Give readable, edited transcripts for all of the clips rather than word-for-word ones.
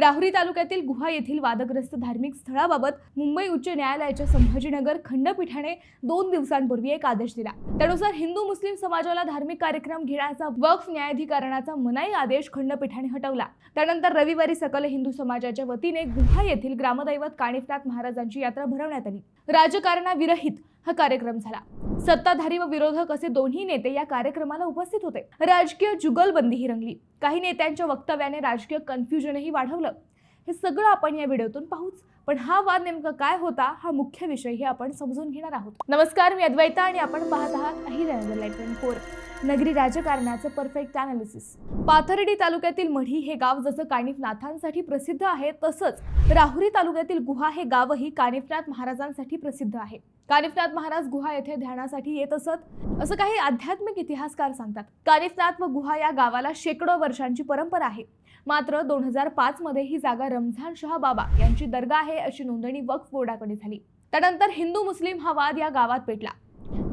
राहुरी तालुक्यातील गुहा येथील वादग्रस्त धार्मिक स्थळाबाबत मुंबई उच्च न्यायालयाच्या संभाजीनगर खंडपीठाने 2 दिवसांपूर्वी एक आदेश दिला। त्यानुसार हिंदू मुस्लिम समाजाला धार्मिक कार्यक्रम घेण्याचा वक्फ न्यायाधिकरणाचा मनाई आदेश खंडपीठाने हटवला। त्यानंतर रविवारी सकल हिंदू समाजाच्या वतीने गुहा येथील ग्रामदैवत कानिफनाथ महाराजांची यात्रा भरवण्यात आली। राजकारणाविरहित हा कार्यक्रम झाला। सत्ताधारी व विरोधक असे दोन्ही नेते या कार्यक्रमाला उपस्थित होते। राजकीय जुगलबंदीही रंगली। काही नेत्यांच्या वक्तव्याने राजकीय कन्फ्युजनही वाढवलं। हे सगळं आपण या व्हिडिओतून पाहूच, पण हा वाद नेमका काय होता हा मुख्य विषय हे आपण समजून घेणार आहोत। नमस्कार, मी अद्वैता आणि आपण पाहत आहात अहिल्यानगर लाईव्ह 24 नगरी राजकारणाचं परफेक्ट अनालिसिस। पाथर्डी तालुक्यातील मढी हे गाव जसं कानिफनाथांसाठी प्रसिद्ध आहे, तसंच राहुरी तालुक्यातील गुहा हे गावही कानिफनाथ महाराजांसाठी प्रसिद्ध आहे। कानिफनाथ महाराज गुहा येथे ध्यानासाठी येत असत असं काही आध्यात्मिक इतिहासकार सांगतात। कानिफनाथ व गुहा या गावाला शेकडो वर्षांची परंपरा आहे। मात्र 2005 मध्ये ही जागा रमजान शाह बाबा यांची दर्गा आहे अशी नोंदणी वक्फ बोर्डाकडे झाली। त्यानंतर हिंदू मुस्लिम हा वाद या गावात पेटला।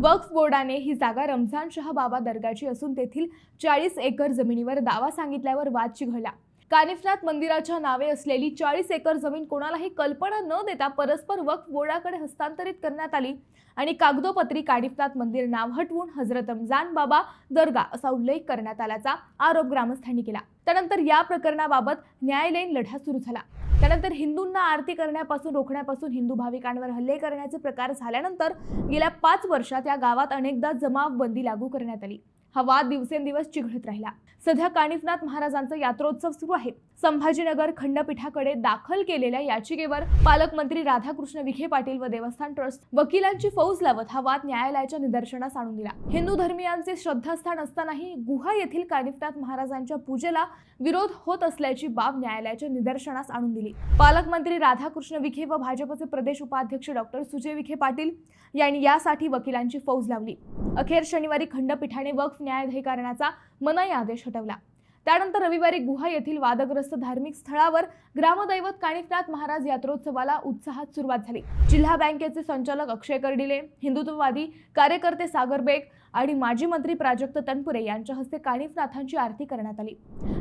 वक्फ बोर्डाने ही जागा रमजान शाह बाबा दर्गाची असून तेथील 40 एकर जमिनीवर दावा सांगितल्यावर वाद चिघळला। कानिफनाथ मंदिराच्या नावे असलेली 40 एकर जमीन कोणालाही कल्पना न देता परस्पर वक्फ बोर्डाकडे हस्तांतरित करण्यात आली आणि कागदोपत्री कानिफनाथ मंदिर नाव हटवून हजरत रमजान बाबा दर्गा असा उल्लेख करण्यात आल्याचा आरोप ग्रामस्थांनी केला। त्यानंतर या प्रकरणाबाबत न्यायालयीन लढा सुरू झाला। त्यानंतर हिंदूंना आरती करण्यापासून रोखण्यापासून हिंदू भाविकांवर हल्ले करण्याचे प्रकार झाल्यानंतर गेल्या 5 वर्षात या गावात अनेकदा जमावबंदी लागू करण्यात आली। हा वाद दिवसेंदिवस चिघळत राहिला। सध्या कानिफनाथ महाराजांचा यात्रोत्सव सुरू आहे। संभाजीनगर खंडपीठाकडे दाखल केलेल्या याचिकेवर पालकमंत्री राधाकृष्ण विखे पाटील व देवस्थान ट्रस्ट वकिलांची फौज लावत हा वाद न्यायालयाच्या निदर्शनास आणून दिला। हिंदू धर्मियांचे श्रद्धास्थान असतानाही गुहा येथील कानिफनाथ महाराजांच्या पूजेला विरोध होत असल्याची बाब न्यायालयाच्या निदर्शनास आणून दिली। पालकमंत्री राधाकृष्ण विखे व भाजपचे प्रदेश उपाध्यक्ष डॉक्टर सुजय विखे पाटील यांनी यासाठी वकिलांची फौज लावली। अखेर शनिवारी खंडपीठाने वक्फ न्यायाधिकरणाचा मनाई आदेश हटवला। त्यानंतर रविवारी गुहा येथील वादग्रस्त धार्मिक स्थळावर ग्रामदैवत कानिफनाथ महाराज यात्रोत्सवाला उत्साहात सुरुवात झाली। जिल्हा बँकेचे संचालक अक्षय कर्डिले, हिंदुत्ववादी कार्यकर्ते सागर बेग आणि माजी मंत्री प्राजक्त तनपुरे यांच्या हस्ते कानिफनाथांची आरती करण्यात आली।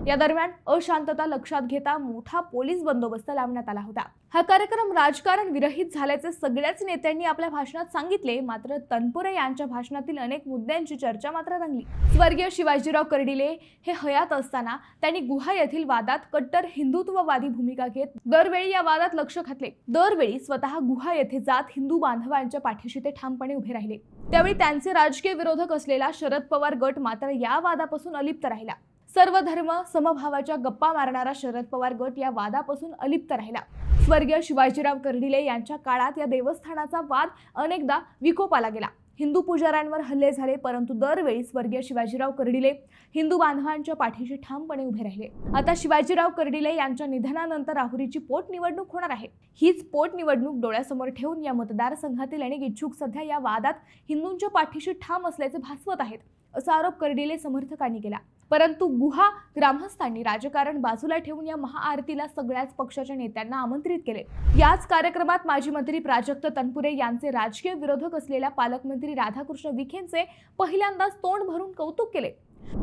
या दरम्यान अशांतता लक्षात घेता मोठा पोलीस बंदोबस्त लावण्यात आला होता। हा कार्यक्रम राजकारण विरहित झाल्याचे सगळ्याच नेत्यांनी आपल्या भाषणात सांगितले। मात्र तनपुरे यांच्या भाषणातील अनेक मुद्द्यांची चर्चा मात्र रंगली। स्वर्गीय शिवाजीराव कर्डिले हे हयात असताना त्यांनी गुहा येथील वादात कट्टर हिंदुत्ववादी भूमिका घेत दरवेळी या वादात लक्ष घातले। दरवेळी स्वतः गुहा येथे जात हिंदू बांधवांच्या पाठीशी ते ठामपणे उभे राहिले। त्यावेळी त्यांचे राजकीय विरोधक असलेला शरद पवार गट मात्र या वादापासून अलिप्त राहिला। सर्व धर्म समभावाच्या गप्पा मारणारा शरद पवार गट या वादापासून अलिप्त राहिला। स्वर्गीय शिवाजीराव कर्डिले यांच्या काळात या देवस्थानाचा वाद अनेकदा विकोपाला गेला। हिंदू पुजाऱ्यांवर हल्ले झाले, परंतु दरवेळी स्वर्गीय शिवाजीराव कर्डिले हिंदू बांधवांच्या पाठीशी ठामपणे उभे राहिले। आता शिवाजीराव कर्डिले यांच्या निधनानंतर राहुरीची पोटनिवडणूक होणार आहे। हीच पोटनिवडणूक डोळ्यासमोर ठेवून या मतदारसंघातील अनेक इच्छुक सध्या या वादात हिंदूंच्या पाठीशी ठाम असल्याचे भासवत आहेत, असा आरोप कर्डिले समर्थकांनी केला। परंतु गुहा ग्रामस्थांनी राजकारण बाजूला ठेवून या महाआरतीला सगळ्याच पक्षाच्या नेत्यांना आमंत्रित केले। याच कार्यक्रमात माजी मंत्री प्राजक्त तनपुरे यांचे राजकीय विरोधक असलेल्या पालकमंत्री राधाकृष्ण विखेंचे पहिल्यांदाच तोंड भरून कौतुक केले।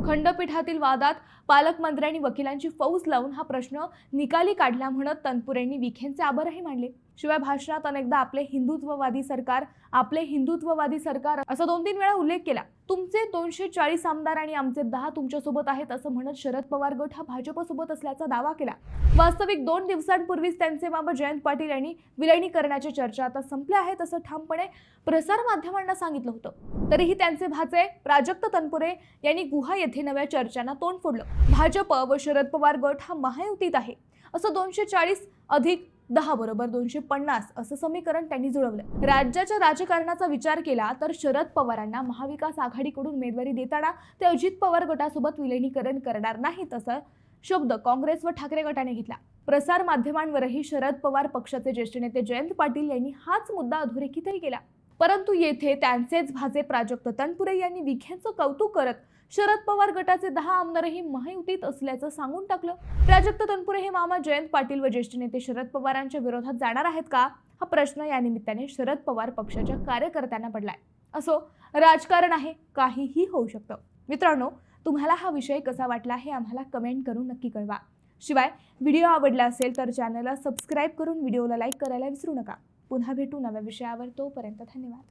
खंडपीठातील वादात पालकमंत्र्यांनी वकिलांची फौज लावून हा प्रश्न निकाली काढला म्हणत तनपुरेंनी विखेंचे आभारही मानले। शिवाय भाषणात अनेकदा आपले हिंदुत्ववादी सरकार असा 2-3 वेळा उल्लेख केला। तुमचे 240 आमदार आणि आमचे 10 तुमच्या सोबत आहेत असं म्हणत शरद पवार गट हा भाजपसोबत असल्याचा दावा केला। वास्तविक 2 दिवसांपूर्वीच त्यांचे मामा जयंत पाटील यांनी विलिनीकरणाच्या चर्चा आता संपल्या आहेत असं ठामपणे प्रसार माध्यमांना सांगितलं होतं। तरीही त्यांचे भाचे प्राजक्त तनपुरे यांनी गुहा येथे नव्या चर्चांना तोंड फोडलं। भाजप व शरद पवार गट हा महायुतीत आहे असं 240 अधिक 10 बरोबर 250 असं समीकरण त्यांनी जुळवलं। राज्याच्या राजकारणाचा विचार केला तर शरद पवारांना महाविकास आघाडीकडून उमेदवारी देताना ते अजित पवार गटासोबत विलिनीकरण करणार नाहीत असा शब्द काँग्रेस व ठाकरे गटाने घेतला। प्रसार माध्यमांवरही शरद पवार पक्षाचे ज्येष्ठ नेते जयंत पाटील यांनी हाच मुद्दा अधोरेखितही केला। परंतु येथे त्यांचेच भाचे प्राजक्त तनपुरे यांनी विखेंचं कौतुक करत शरद पवार गटाचे 10 आमदारही महायुतीत असल्याचं सांगून टाकलं। प्राजक्त तनपुरे हे मामा जयंत पाटील व ज्येष्ठ नेते शरद पवारांच्या विरोधात जाणार आहेत का हा प्रश्न या निमित्ताने शरद पवार पक्षाच्या कार्यकर्त्यांना पडलाय। असो, राजकारण आहे, काहीही होऊ शकतं। मित्रांनो, तुम्हाला हा विषय कसा वाटला हे आम्हाला कमेंट करून नक्की कळवा। शिवाय व्हिडिओ आवडला असेल तर चॅनलला सबस्क्राईब करून व्हिडिओला लाईक करायला विसरू नका. पुन्हा भेटू नव्या विषयावर. तोपर्यंत धन्यवाद.